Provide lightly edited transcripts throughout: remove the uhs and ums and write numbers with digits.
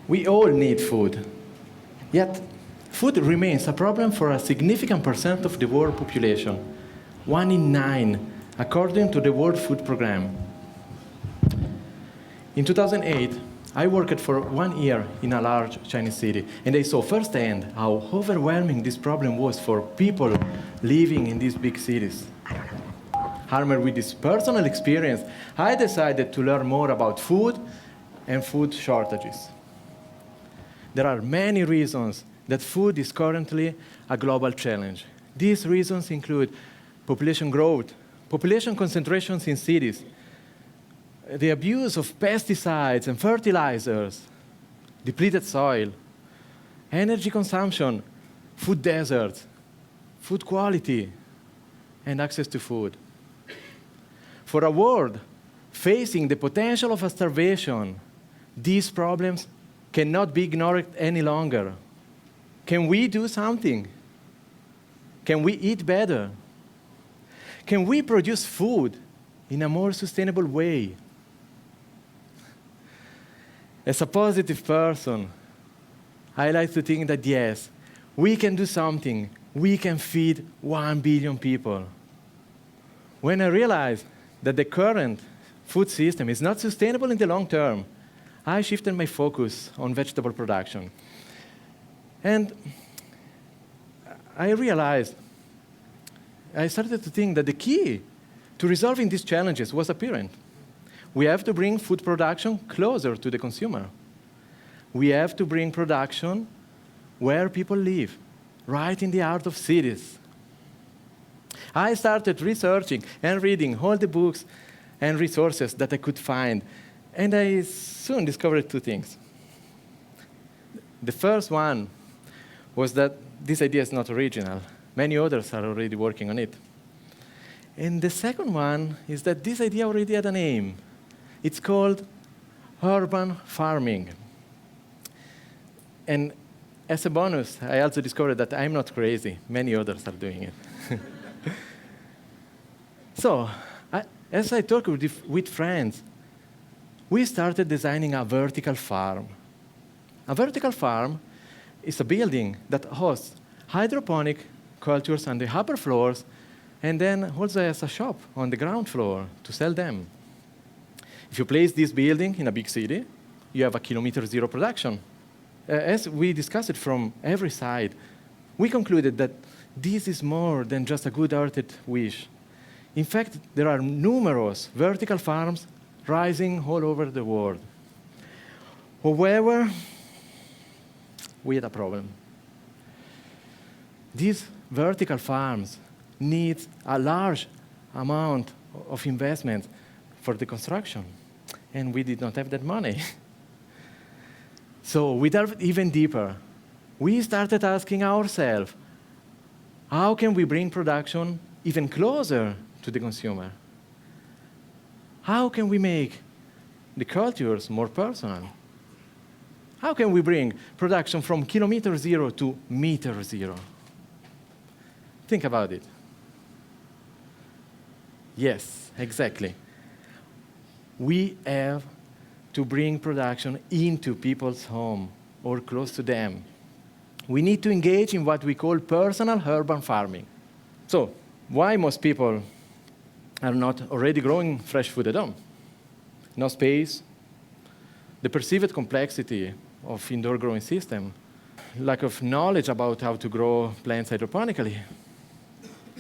We all need food. Yet, food remains a problem for a significant percent of the world population, 1 in 9, according to the World Food Programme. In 2008, I worked for 1 year in a large Chinese city, and I saw firsthand how overwhelming this problem was for people living in these big cities. Armed with this personal experience, I decided to learn more about food and food shortages. There are many reasons that food is currently a global challenge. These reasons include population growth, population concentrations in cities, the abuse of pesticides and fertilizers, depleted soil, energy consumption, food deserts, food quality, and access to food. For a world facing the potential of starvation, these problems cannot be ignored any longer. Can we do something? Can we eat better? Can we produce food in a more sustainable way? As a positive person, I like to think that yes, we can do something. We can feed 1 billion people. When I realized that the current food system is not sustainable in the long term, I shifted my focus on vegetable production. And I realized, I started to think that the key to resolving these challenges was apparent. We have to bring food production closer to the consumer. We have to bring production where people live, right in the heart of cities. I started researching and reading all the books and resources that I could find, and I soon discovered 2 things. The first one was that this idea is not original. Many others are already working on it. And the second one is that this idea already had a name. It's called urban farming. And as a bonus, I also discovered that I'm not crazy. Many others are doing it. So, as I talked with friends, we started designing a vertical farm. A vertical farm is a building that hosts hydroponic cultures on the upper floors and then also has a shop on the ground floor to sell them. If you place this building in a big city, you have a kilometer zero production. As we discussed it from every side, we concluded that this is more than just a good-hearted wish. In fact, there are numerous vertical farms rising all over the world. However, we had a problem. These vertical farms need a large amount of investment for the construction, and we did not have that money. So we delved even deeper. We started asking ourselves, how can we bring production even closer to the consumer? How can we make the cultures more personal? How can we bring production from kilometer zero to meter zero? Think about it. Yes, exactly. We have to bring production into people's home or close to them. We need to engage in what we call personal urban farming. So, why most people are not already growing fresh food at home? No space, the perceived complexity of indoor growing system, lack of knowledge about how to grow plants hydroponically,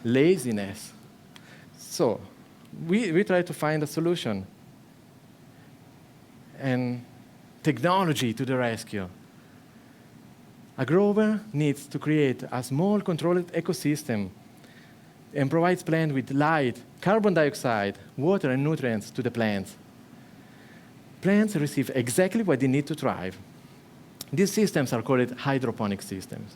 laziness. So, we try to find a solution. And technology to the rescue. A grower needs to create a small controlled ecosystem and provides plants with light, carbon dioxide, water, and nutrients to the plants. Plants receive exactly what they need to thrive. These systems are called hydroponic systems.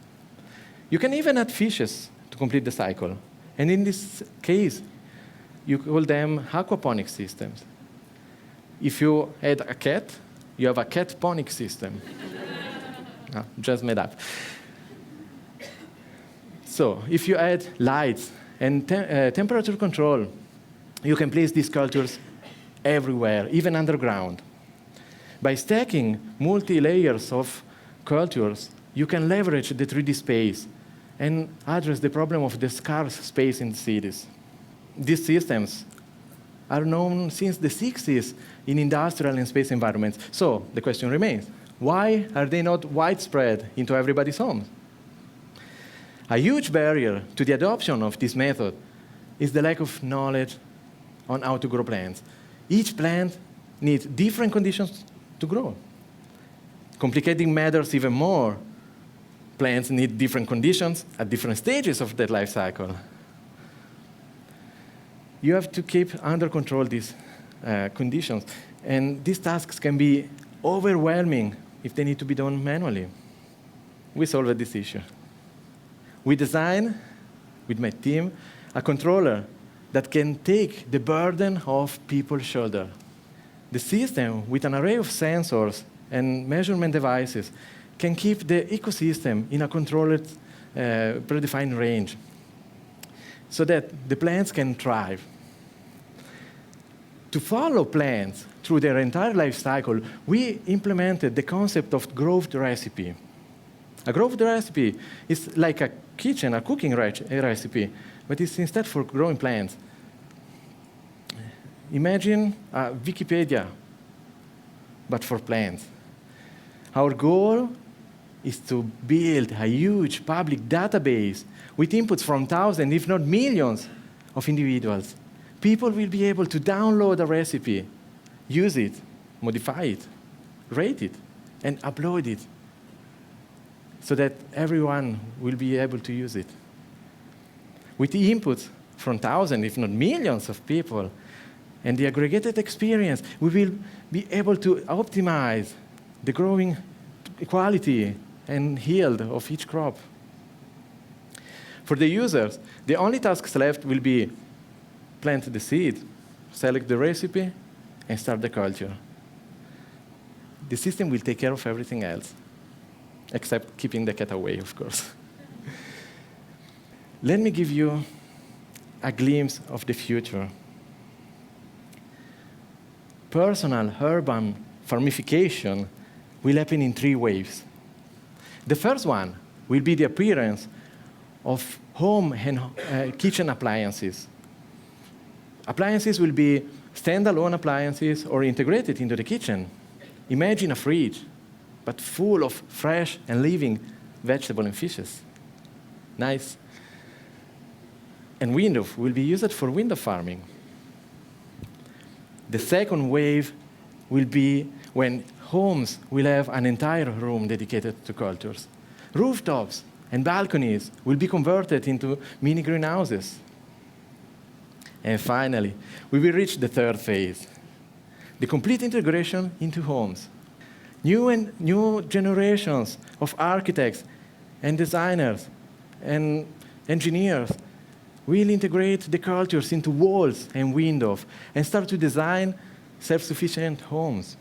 You can even add fishes to complete the cycle. And in this case, you call them aquaponic systems. If you add a cat, you have a cat-ponic system. No, just made up. So if you add lights and temperature control, you can place these cultures everywhere, even underground. By stacking multi-layers of cultures, you can leverage the 3D space and address the problem of the scarce space in cities. These systems are known since the 60s in industrial and space environments. So the question remains, why are they not widespread into everybody's homes? A huge barrier to the adoption of this method is the lack of knowledge on how to grow plants. Each plant needs different conditions to grow. Complicating matters even more. Plants need different conditions at different stages of their life cycle. You have to keep under control these conditions. And these tasks can be overwhelming if they need to be done manually. We solved this issue. We designed, with my team, a controller that can take the burden off people's shoulders. The system, with an array of sensors and measurement devices, can keep the ecosystem in a controlled, predefined range so that the plants can thrive. To follow plants through their entire life cycle, we implemented the concept of growth recipe. A growth recipe is like a kitchen, a cooking recipe, but it's instead for growing plants. Imagine a Wikipedia, but for plants. Our goal is to build a huge public database with inputs from thousands, if not millions, of individuals. People will be able to download a recipe, use it, modify it, rate it, and upload it so that everyone will be able to use it. With the inputs from thousands, if not millions of people, and the aggregated experience, we will be able to optimize the growing quality and yield of each crop. For the users, the only tasks left will be plant the seed, select the recipe, and start the culture. The system will take care of everything else, except keeping the cat away, of course. Let me give you a glimpse of the future. Personal urban farmification will happen in 3 waves. The first one will be the appearance of home and kitchen appliances. Appliances will be standalone appliances or integrated into the kitchen. Imagine a fridge, but full of fresh and living vegetables and fishes. Nice. And window will be used for window farming. The second wave will be when homes will have an entire room dedicated to cultures. Rooftops and balconies will be converted into mini greenhouses. And finally, we will reach the third phase, the complete integration into homes. New generations of architects and designers and engineers will integrate the cultures into walls and windows and start to design self-sufficient homes.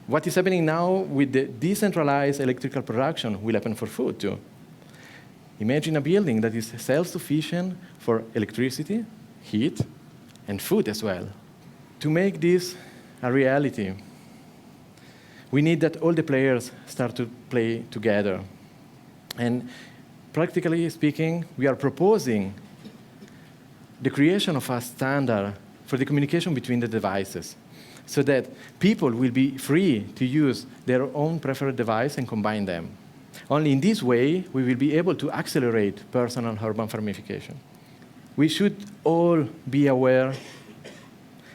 What is happening now with the decentralized electrical production will happen for food too. Imagine a building that is self-sufficient for electricity, heat, and food as well. To make this a reality, we need that all the players start to play together. And practically speaking, we are proposing the creation of a standard for the communication between the devices so that people will be free to use their own preferred device and combine them. Only in this way, we will be able to accelerate personal urban farmification. We should all be aware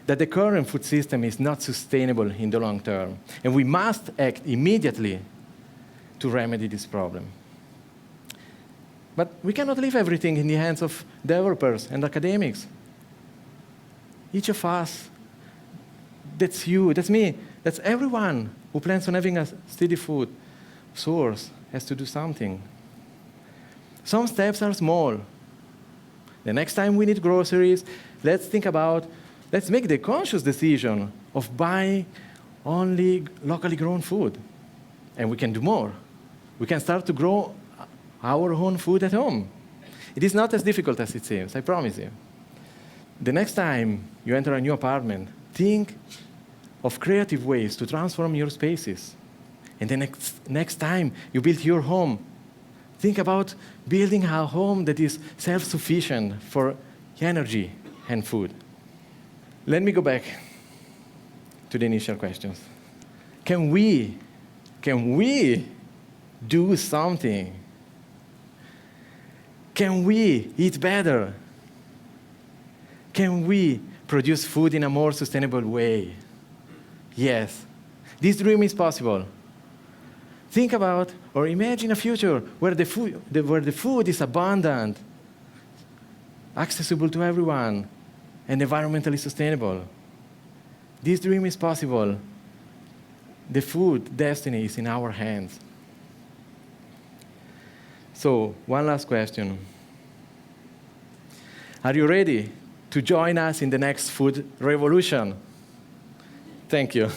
that the current food system is not sustainable in the long term, and we must act immediately to remedy this problem. But we cannot leave everything in the hands of developers and academics. Each of us, that's you, that's me, that's everyone who plans on having a steady food source has to do something. Some steps are small. The next time we need groceries, let's make the conscious decision of buying only locally grown food. And we can do more. We can start to grow our own food at home. It is not as difficult as it seems, I promise you. The next time you enter a new apartment, think of creative ways to transform your spaces. And the next time you build your home, think about building a home that is self-sufficient for energy and food. Let me go back to the initial questions. Can we do something? Can we eat better? Can we produce food in a more sustainable way? Yes, this dream is possible. Think about or imagine a future where the food is abundant, accessible to everyone, and environmentally sustainable. This dream is possible. The food destiny is in our hands. So, one last question. Are you ready to join us in the next food revolution? Thank you.